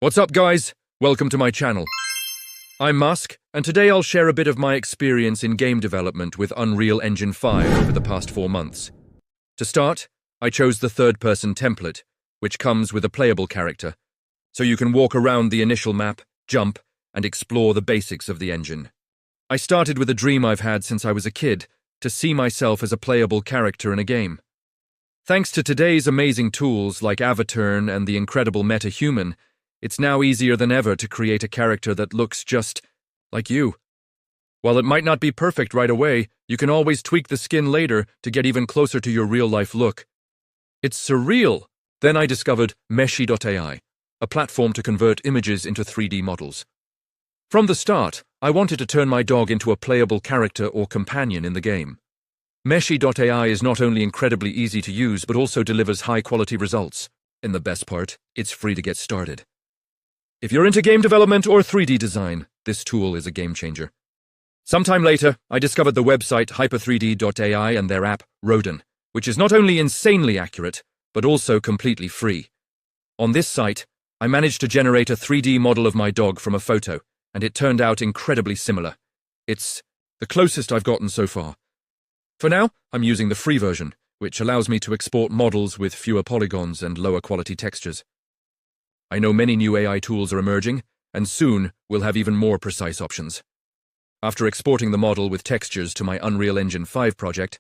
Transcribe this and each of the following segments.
What's up, guys? Welcome to my channel. I'm Musk, and today I'll share a bit of my experience in game development with Unreal Engine 5 over the past 4 months. To start, I chose the third-person template, which comes with a playable character, so you can walk around the initial map, jump, and explore the basics of the engine. I started with a dream I've had since I was a kid, to see myself as a playable character in a game. Thanks to today's amazing tools like Avaturn and the incredible MetaHuman, it's now easier than ever to create a character that looks just like you. While it might not be perfect right away, you can always tweak the skin later to get even closer to your real-life look. It's surreal! Then I discovered Meshy.ai, a platform to convert images into 3D models. From the start, I wanted to turn my dog into a playable character or companion in the game. Meshy.ai is not only incredibly easy to use, but also delivers high-quality results. And the best part, it's free to get started. If you're into game development or 3D design, this tool is a game changer. Sometime later, I discovered the website Hyper3D.ai and their app, Rodin, which is not only insanely accurate, but also completely free. On this site, I managed to generate a 3D model of my dog from a photo, and it turned out incredibly similar. It's the closest I've gotten so far. For now, I'm using the free version, which allows me to export models with fewer polygons and lower quality textures. I know many new AI tools are emerging, and soon we'll have even more precise options. After exporting the model with textures to my Unreal Engine 5 project,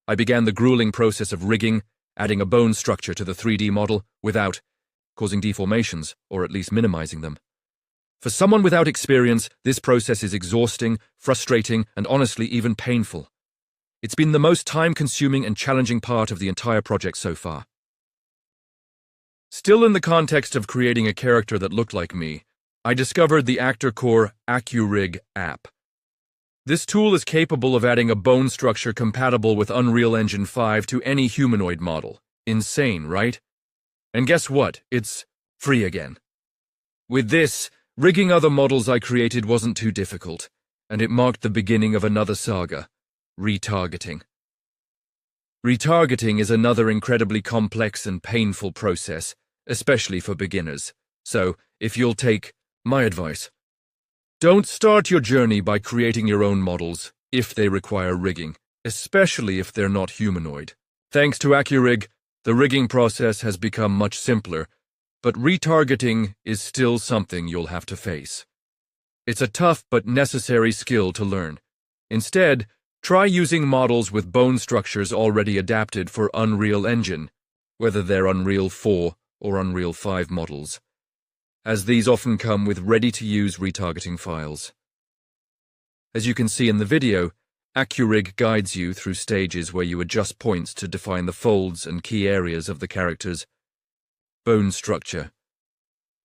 I began the grueling process of rigging, adding a bone structure to the 3D model without causing deformations, or at least minimizing them. For someone without experience, this process is exhausting, frustrating, and honestly even painful. It's been the most time-consuming and challenging part of the entire project so far. Still in the context of creating a character that looked like me, I discovered the ActorCore AccuRIG app. This tool is capable of adding a bone structure compatible with Unreal Engine 5 to any humanoid model. Insane, right? And guess what? It's free again. With this, rigging other models I created wasn't too difficult, and it marked the beginning of another saga, retargeting. Retargeting is another incredibly complex and painful process, especially for beginners. So, if you'll take my advice, don't start your journey by creating your own models if they require rigging, especially if they're not humanoid. Thanks to AccuRIG, the rigging process has become much simpler, but retargeting is still something you'll have to face. It's a tough but necessary skill to learn. Instead, try using models with bone structures already adapted for Unreal Engine, whether they're Unreal 4 or Unreal 5 models, as these often come with ready-to-use retargeting files. As you can see in the video, AccuRIG guides you through stages where you adjust points to define the folds and key areas of the character's bone structure.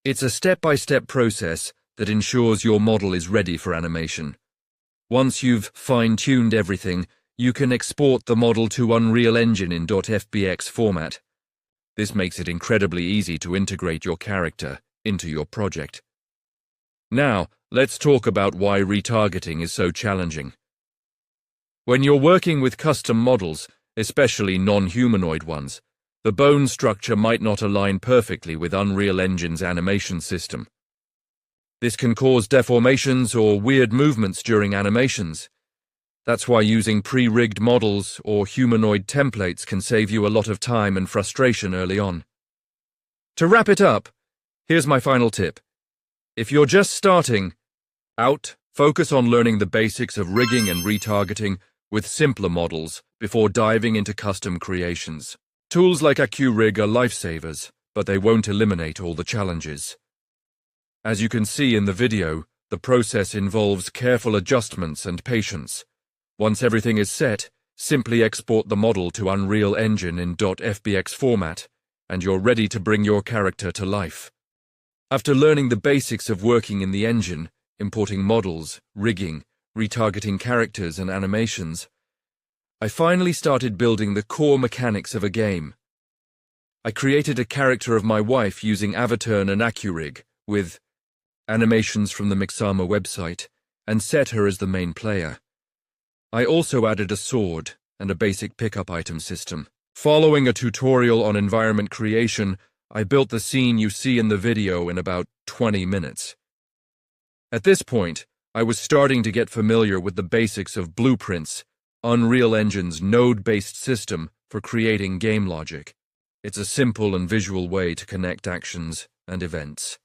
It's a step-by-step process that ensures your model is ready for animation. Once you've fine-tuned everything, you can export the model to Unreal Engine in .fbx format. This makes it incredibly easy to integrate your character into your project. Now, let's talk about why retargeting is so challenging. When you're working with custom models, especially non-humanoid ones, the bone structure might not align perfectly with Unreal Engine's animation system. This can cause deformations or weird movements during animations. That's why using pre-rigged models or humanoid templates can save you a lot of time and frustration early on. To wrap it up, here's my final tip. If you're just starting out, focus on learning the basics of rigging and retargeting with simpler models before diving into custom creations. Tools like AccuRIG are lifesavers, but they won't eliminate all the challenges. As you can see in the video, the process involves careful adjustments and patience. Once everything is set, simply export the model to Unreal Engine in .fbx format, and you're ready to bring your character to life. After learning the basics of working in the engine, importing models, rigging, retargeting characters and animations, I finally started building the core mechanics of a game. I created a character of my wife using Avaturn and AccuRIG, with animations from the Mixama website, and set her as the main player. I also added a sword and a basic pickup item system. Following a tutorial on environment creation, I built the scene you see in the video in about 20 minutes. At this point, I was starting to get familiar with the basics of Blueprint's, Unreal Engine's node-based system for creating game logic. It's a simple and visual way to connect actions and events.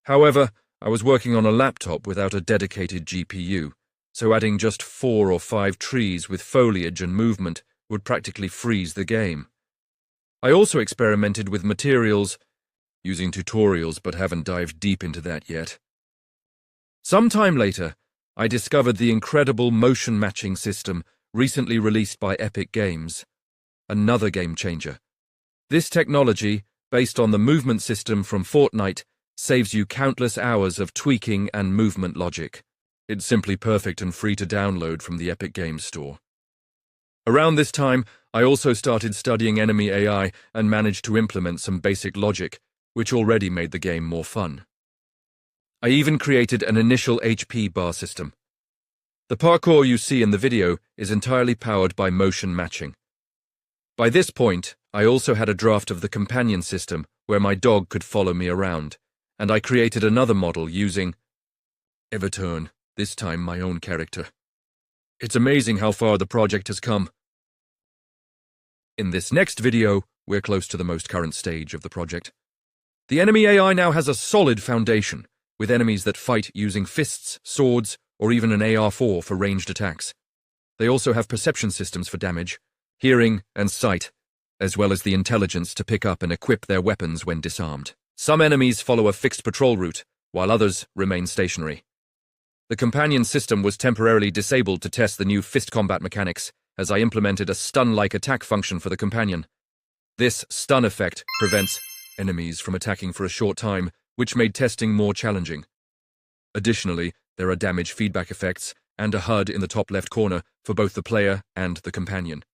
However, I was working on a laptop without a dedicated GPU, so adding just 4 or 5 trees with foliage and movement would practically freeze the game. I also experimented with materials, using tutorials, but haven't dived deep into that yet. Some time later, I discovered the incredible motion matching system recently released by Epic Games, another game changer. This technology, based on the movement system from Fortnite, saves you countless hours of tweaking and movement logic. It's simply perfect and free to download from the Epic Games Store. Around this time, I also started studying enemy AI and managed to implement some basic logic, which already made the game more fun. I even created an initial HP bar system. The parkour you see in the video is entirely powered by motion matching. By this point, I also had a draft of the companion system where my dog could follow me around, and I created another model using Avaturn, this time my own character. It's amazing how far the project has come. In this next video, we're close to the most current stage of the project. The enemy AI now has a solid foundation, with enemies that fight using fists, swords, or even an AR-4 for ranged attacks. They also have perception systems for damage, hearing, and sight, as well as the intelligence to pick up and equip their weapons when disarmed. Some enemies follow a fixed patrol route, while others remain stationary. The companion system was temporarily disabled to test the new fist combat mechanics, as I implemented a stun-like attack function for the companion. This stun effect prevents enemies from attacking for a short time, which made testing more challenging. Additionally, there are damage feedback effects and a HUD in the top left corner for both the player and the companion.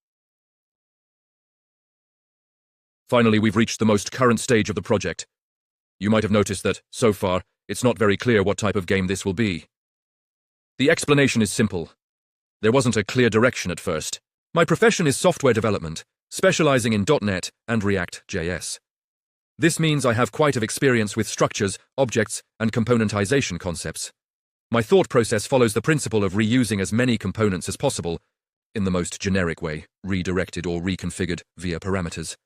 Finally, we've reached the most current stage of the project. You might have noticed that, so far, it's not very clear what type of game this will be. The explanation is simple. There wasn't a clear direction at first. My profession is software development, specializing in .NET and React.js. This means I have quite of experience with structures, objects, and componentization concepts. My thought process follows the principle of reusing as many components as possible, in the most generic way, redirected or reconfigured via parameters.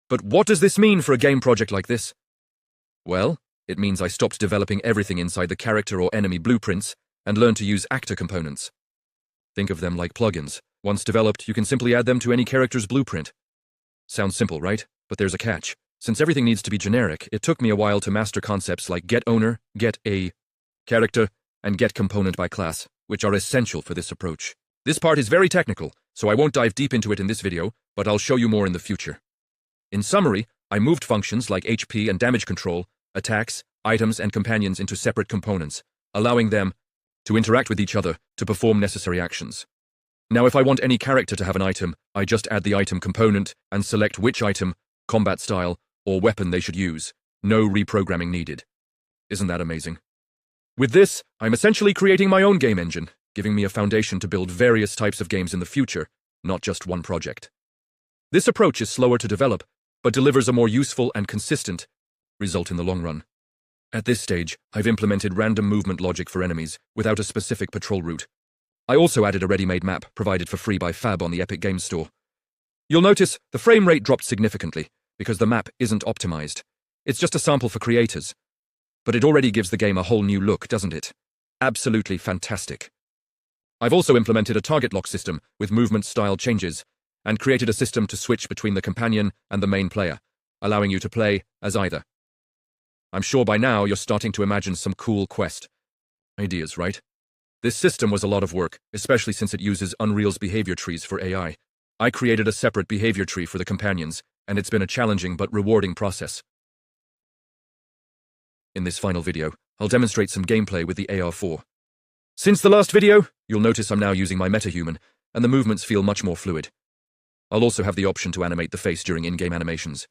But what does this mean for a game project like this? Well, it means I stopped developing everything inside the character or enemy blueprints and learned to use actor components. Think of them like plugins. Once developed, you can simply add them to any character's blueprint. Sounds simple, right? But there's a catch. Since everything needs to be generic, it took me a while to master concepts like getOwner, getACharacter, and getComponent by class, which are essential for this approach. This part is very technical, so I won't dive deep into it in this video, but I'll show you more in the future. In summary, I moved functions like HP and damage control, attacks, items, and companions into separate components, allowing them to interact with each other to perform necessary actions. Now, if I want any character to have an item, I just add the item component and select which item, combat style, or weapon they should use. No reprogramming needed. Isn't that amazing? With this, I'm essentially creating my own game engine, giving me a foundation to build various types of games in the future, not just one project. This approach is slower to develop, but delivers a more useful and consistent result in the long run. At this stage, I've implemented random movement logic for enemies without a specific patrol route. I also added a ready-made map provided for free by Fab on the Epic Games Store. You'll notice the frame rate dropped significantly because the map isn't optimized. It's just a sample for creators. But it already gives the game a whole new look, doesn't it? Absolutely fantastic. I've also implemented a target lock system with movement style changes and created a system to switch between the companion and the main player, allowing you to play as either. I'm sure by now you're starting to imagine some cool quest ideas, right? This system was a lot of work, especially since it uses Unreal's behavior trees for AI. I created a separate behavior tree for the companions, and it's been a challenging but rewarding process. In this final video, I'll demonstrate some gameplay with the AR4. Since the last video, you'll notice I'm now using my MetaHuman, and the movements feel much more fluid. I'll also have the option to animate the face during in-game animations.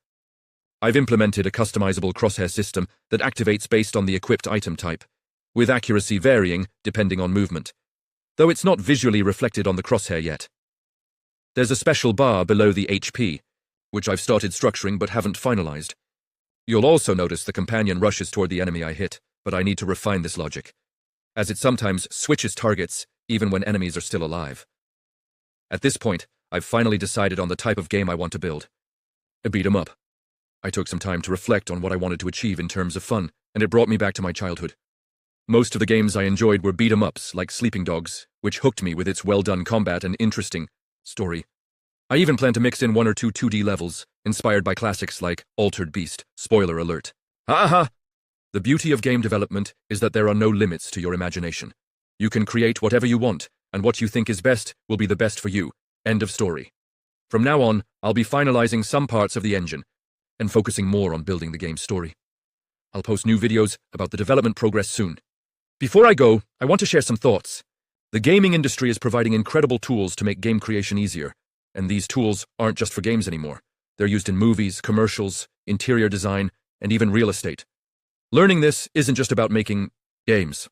I've implemented a customizable crosshair system that activates based on the equipped item type, with accuracy varying depending on movement, though it's not visually reflected on the crosshair yet. There's a special bar below the HP, which I've started structuring but haven't finalized, You'll also notice the companion rushes toward the enemy I hit, but I need to refine this logic, as it sometimes switches targets even when enemies are still alive. At this point, I've finally decided on the type of game I want to build. A beat-em-up. I took some time to reflect on what I wanted to achieve in terms of fun, and it brought me back to my childhood. Most of the games I enjoyed were beat-em-ups like Sleeping Dogs, which hooked me with its well-done combat and interesting story. I even plan to mix in 1 or 2 2D levels, inspired by classics like Altered Beast. Spoiler alert. Ha! The beauty of game development is that there are no limits to your imagination. You can create whatever you want, and what you think is best will be the best for you. End of story. From now on, I'll be finalizing some parts of the engine, and focusing more on building the game's story. I'll post new videos about the development progress soon. Before I go, I want to share some thoughts. The gaming industry is providing incredible tools to make game creation easier, and these tools aren't just for games anymore. They're used in movies, commercials, interior design, and even real estate. Learning this isn't just about making games.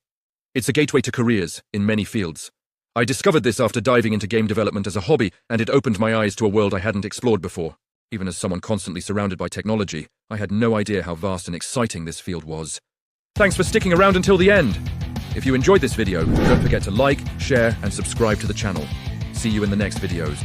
It's a gateway to careers in many fields. I discovered this after diving into game development as a hobby, and it opened my eyes to a world I hadn't explored before. Even as someone constantly surrounded by technology, I had no idea how vast and exciting this field was. Thanks for sticking around until the end. If you enjoyed this video, don't forget to like, share, and subscribe to the channel. See you in the next videos.